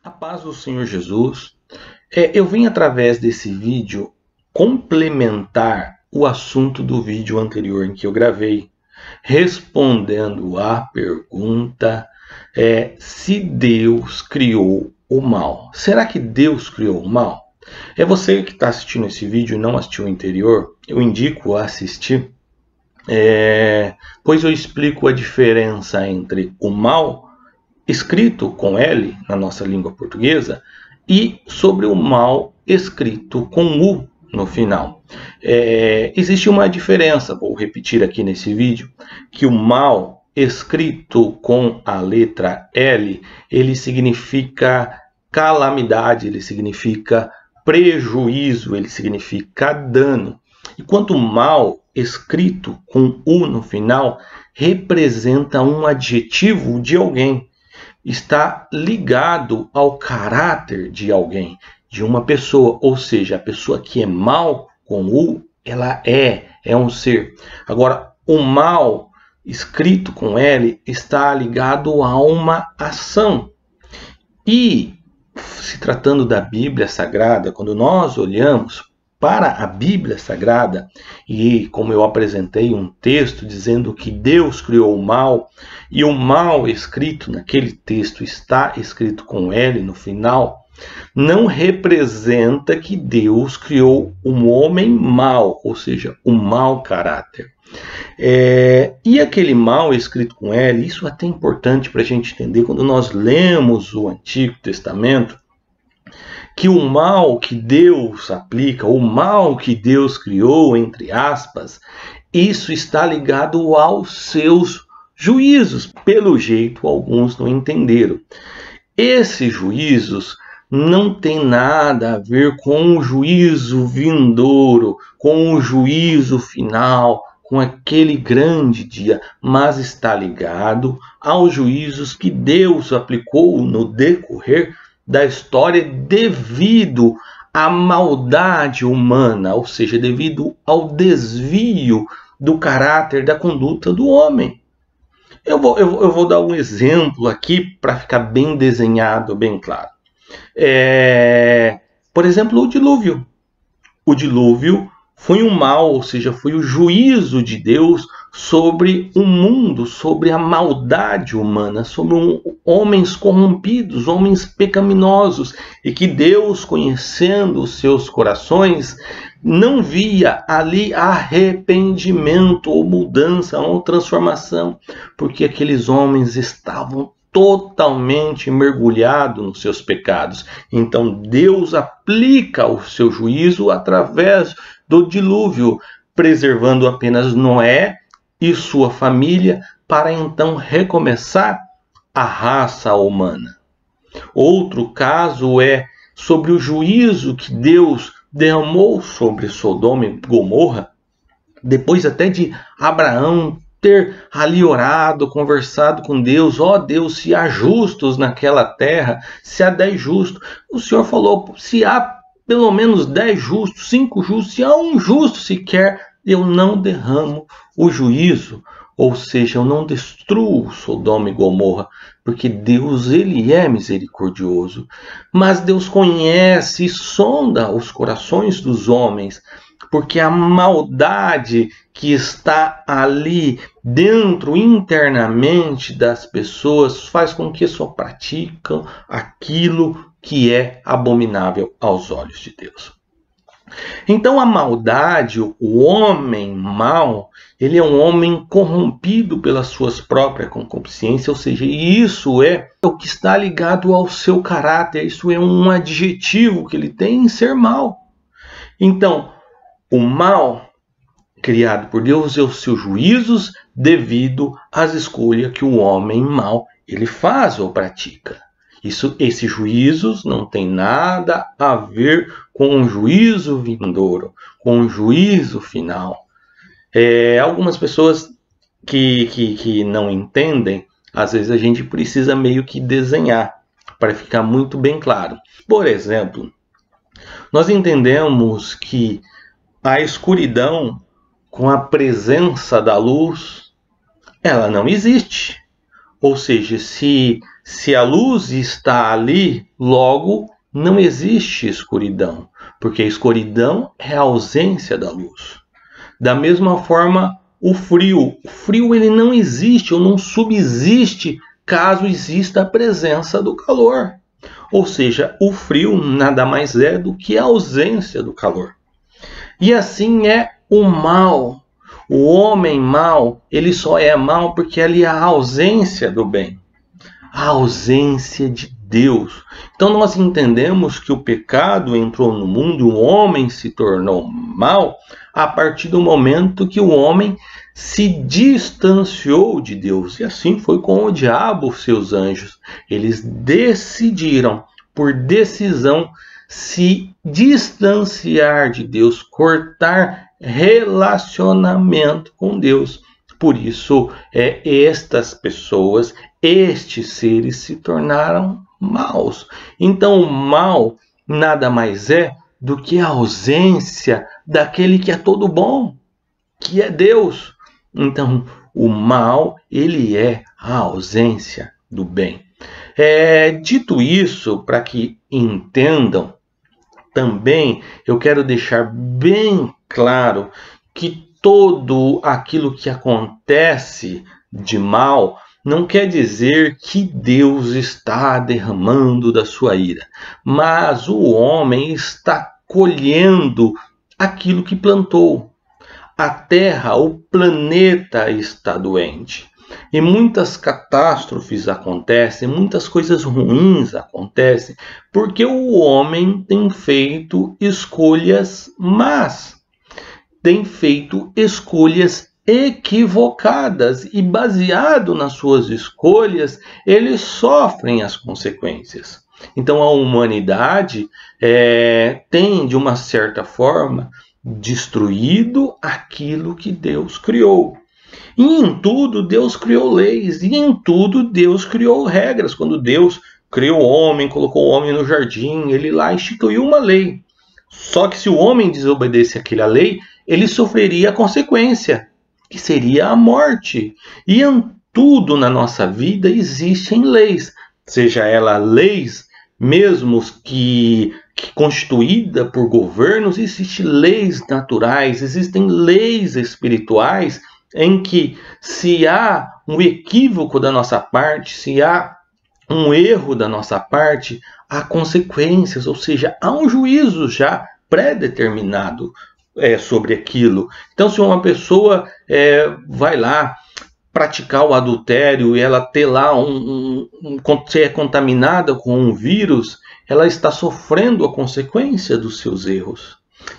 A paz do Senhor Jesus. Eu vim através desse vídeo complementar o assunto do vídeo anterior em que eu gravei, respondendo à pergunta se Deus criou o mal. Será que Deus criou o mal? Você que está assistindo esse vídeo e não assistiu o anterior, eu indico a assistir, pois eu explico a diferença entre o mal escrito com L na nossa língua portuguesa e sobre o mal escrito com U no final. Existe uma diferença, vou repetir aqui nesse vídeo, que o mal escrito com a letra L, ele significa calamidade, ele significa prejuízo, ele significa dano. Enquanto o mal escrito com U no final representa um adjetivo de alguém. Está ligado ao caráter de alguém, de uma pessoa, ou seja, a pessoa que é mal com U, ela é um ser. Agora, o mal escrito com L está ligado a uma ação. E, se tratando da Bíblia Sagrada, quando nós olhamos para a Bíblia Sagrada, e como eu apresentei um texto dizendo que Deus criou o mal, e o mal escrito naquele texto está escrito com L no final, não representa que Deus criou um homem mau, ou seja, um mau caráter. E aquele mal escrito com L, isso é até importante para a gente entender quando nós lemos o Antigo Testamento, que o mal que Deus aplica, o mal que Deus criou, entre aspas, isso está ligado aos seus juízos. Pelo jeito, alguns não entenderam. Esses juízos não tem nada a ver com o juízo vindouro, com o juízo final, com aquele grande dia, mas está ligado aos juízos que Deus aplicou no decorrer da história devido à maldade humana, ou seja, devido ao desvio do caráter, da conduta do homem. Eu vou dar um exemplo aqui para ficar bem desenhado, bem claro. Por exemplo, o dilúvio. O dilúvio foi um mal, ou seja, foi o juízo de Deus sobre o mundo, sobre a maldade humana, sobre homens corrompidos, homens pecaminosos, e que Deus, conhecendo os seus corações, não via ali arrependimento ou mudança ou transformação, porque aqueles homens estavam totalmente mergulhados nos seus pecados. Então Deus aplica o seu juízo através do dilúvio, preservando apenas Noé e sua família para então recomeçar a raça humana. Outro caso é sobre o juízo que Deus derramou sobre Sodoma e Gomorra, depois até de Abraão ter ali orado, conversado com Deus, Deus, se há justos naquela terra, se há 10 justos, o Senhor falou, se há pelo menos 10 justos, 5 justos, se há um justo sequer, eu não derramo o juízo, ou seja, eu não destruo Sodoma e Gomorra, porque Deus, ele é misericordioso. Mas Deus conhece e sonda os corações dos homens, porque a maldade que está ali dentro, internamente das pessoas, faz com que só praticam aquilo que é abominável aos olhos de Deus. Então a maldade, o homem mau, ele é um homem corrompido pelas suas próprias concupiscências, ou seja, isso é o que está ligado ao seu caráter, isso é um adjetivo que ele tem em ser mau. Então, o mal criado por Deus é os seus juízos devido às escolhas que o homem mau ele faz ou pratica. Esses juízos não tem nada a ver com o juízo vindouro, com o juízo final. Algumas pessoas que não entendem, às vezes a gente precisa meio que desenhar para ficar muito bem claro. Por exemplo, nós entendemos que a escuridão, com a presença da luz, ela não existe. Ou seja, se Se a luz está ali, logo não existe escuridão, porque a escuridão é a ausência da luz. Da mesma forma, o frio ele não existe ou não subsiste caso exista a presença do calor. Ou seja, o frio nada mais é do que a ausência do calor. E assim é o mal. O homem mau, ele só é mau porque ele é a ausência do bem. A ausência de Deus. Então nós entendemos que o pecado entrou no mundo, o homem se tornou mau a partir do momento que o homem se distanciou de Deus. E assim foi com o diabo, seus anjos. Eles decidiram, por decisão, se distanciar de Deus, cortar relacionamento com Deus. Por isso, estas pessoas, estes seres se tornaram maus. Então, o mal nada mais é do que a ausência daquele que é todo bom, que é Deus. Então, o mal, ele é a ausência do bem. Dito isso, para que entendam, também eu quero deixar bem claro que todo aquilo que acontece de mal não quer dizer que Deus está derramando da sua ira, mas o homem está colhendo aquilo que plantou. A Terra, o planeta está doente. E muitas catástrofes acontecem, muitas coisas ruins acontecem, porque o homem tem feito escolhas más, tem feito escolhas equivocadas e baseado nas suas escolhas, eles sofrem as consequências. Então a humanidade tem, de uma certa forma, destruído aquilo que Deus criou. E em tudo Deus criou leis, e em tudo Deus criou regras. Quando Deus criou o homem, colocou o homem no jardim, ele lá instituiu uma lei. Só que se o homem desobedecesse àquela lei, ele sofreria a consequência, que seria a morte. E em tudo na nossa vida existem leis, seja ela leis mesmo que constituída por governos, existem leis naturais, existem leis espirituais, em que se há um equívoco da nossa parte, se há um erro da nossa parte, há consequências, ou seja, há um juízo já pré-determinado sobre aquilo. Então, se uma pessoa vai lá praticar o adultério e ela ter lá ser contaminada com um vírus, ela está sofrendo a consequência dos seus erros.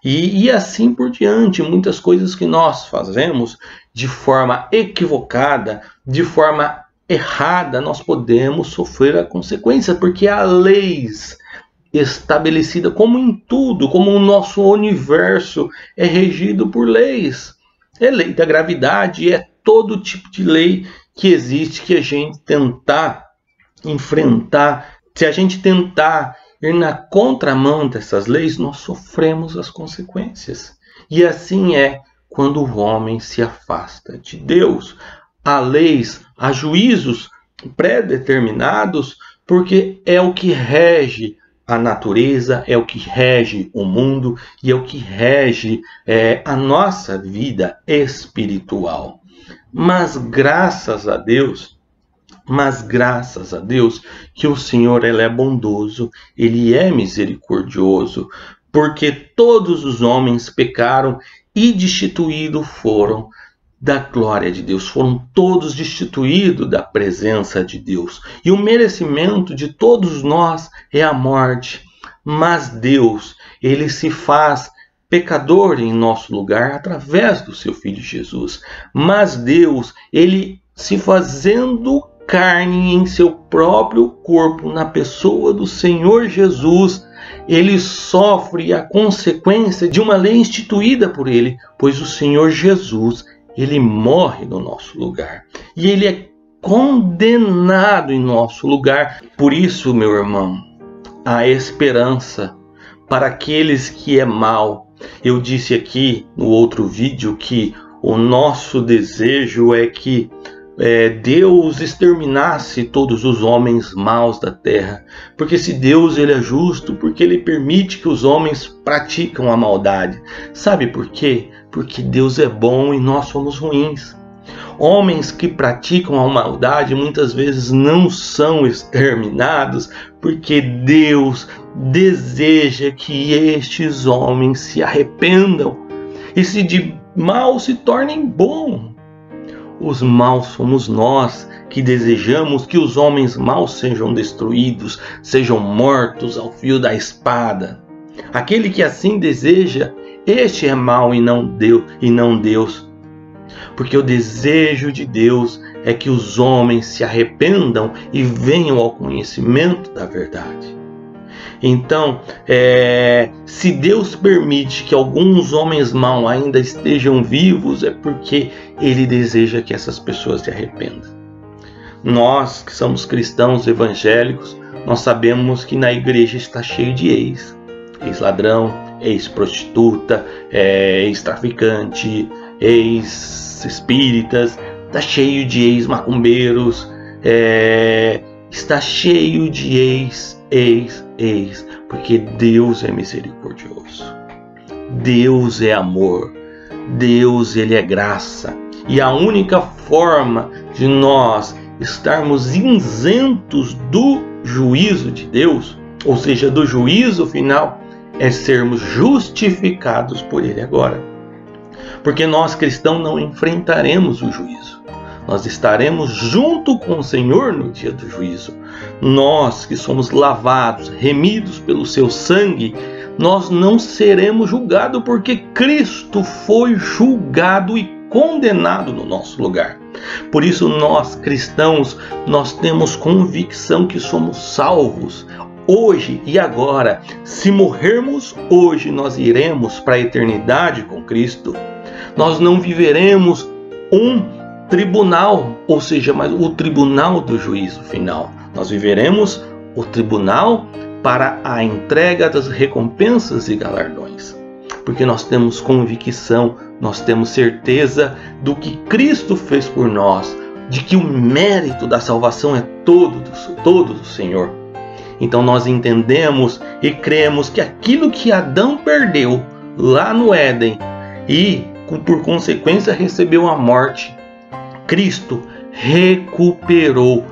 E assim por diante, muitas coisas que nós fazemos de forma equivocada, de forma errada, nós podemos sofrer a consequência, porque há leis estabelecidas, como em tudo, como o nosso universo é regido por leis. É lei da gravidade, é todo tipo de lei que existe, que a gente tentar enfrentar, se a gente tentar ir na contramão dessas leis, nós sofremos as consequências. E assim é quando o homem se afasta de Deus. Há leis, há juízos pré-determinados, porque é o que rege a natureza, é o que rege o mundo e é o que rege a nossa vida espiritual. Mas graças a Deus que o Senhor ele é bondoso, ele é misericordioso, porque todos os homens pecaram e destituídos foram da glória de Deus, foram todos destituídos da presença de Deus. E o merecimento de todos nós é a morte. Mas Deus, ele se faz pecador em nosso lugar através do seu Filho Jesus. Mas Deus, ele se fazendo carne em seu próprio corpo, na pessoa do Senhor Jesus, ele sofre a consequência de uma lei instituída por ele, pois o Senhor Jesus, ele morre no nosso lugar e ele é condenado em nosso lugar. Por isso, meu irmão, há esperança para aqueles que é mal. Eu disse aqui no outro vídeo que o nosso desejo é que Deus exterminasse todos os homens maus da terra. Porque se Deus ele é justo, porque ele permite que os homens praticam a maldade. Sabe por quê? Porque Deus é bom e nós somos ruins. Homens que praticam a maldade muitas vezes não são exterminados porque Deus deseja que estes homens se arrependam e se de mal se tornem bom. Os maus somos nós que desejamos que os homens maus sejam destruídos, sejam mortos ao fio da espada. Aquele que assim deseja, este é mau e não Deus. Porque o desejo de Deus é que os homens se arrependam e venham ao conhecimento da verdade. Então, se Deus permite que alguns homens maus ainda estejam vivos, é porque Ele deseja que essas pessoas se arrependam. Nós que somos cristãos evangélicos, nós sabemos que na igreja está cheio de ex-ladrão, ex-prostituta, ex-traficante, ex-espíritas, está cheio de ex-macumbeiros, está cheio de ex, porque Deus é misericordioso, Deus é amor, Deus ele é graça, e a única forma de nós estarmos isentos do juízo de Deus, ou seja, do juízo final, é sermos justificados por ele agora. Porque nós cristãos não enfrentaremos o juízo. Nós estaremos junto com o Senhor no dia do juízo. Nós que somos lavados, remidos pelo seu sangue, nós não seremos julgados porque Cristo foi julgado e condenado no nosso lugar. Por isso nós cristãos, nós temos convicção que somos salvos. Hoje e agora, se morrermos hoje, nós iremos para a eternidade com Cristo. Nós não viveremos um tribunal, ou seja, mas o tribunal do juízo final. Nós viveremos o tribunal para a entrega das recompensas e galardões. Porque nós temos convicção, nós temos certeza do que Cristo fez por nós, de que o mérito da salvação é todo do Senhor. Então nós entendemos e cremos que aquilo que Adão perdeu lá no Éden e por consequência recebeu a morte, Cristo recuperou,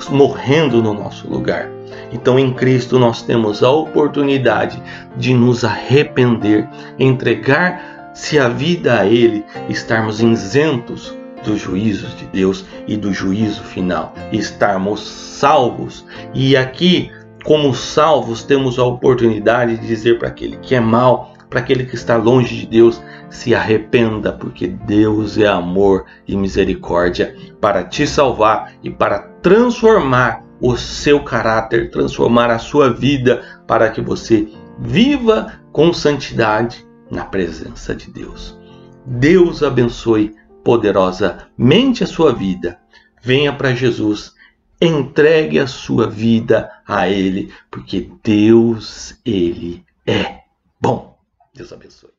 morrendo no nosso lugar. Então em Cristo nós temos a oportunidade de nos arrepender, entregar-se a vida a Ele, estarmos isentos dos juízos de Deus e do juízo final, estarmos salvos. E aqui, como salvos, temos a oportunidade de dizer para aquele que é mau, para aquele que está longe de Deus, se arrependa, porque Deus é amor e misericórdia para te salvar e para transformar o seu caráter, transformar a sua vida, para que você viva com santidade na presença de Deus. Deus abençoe poderosamente a sua vida. Venha para Jesus, entregue a sua vida a Ele, porque Deus, Ele é bom. Deus abençoe.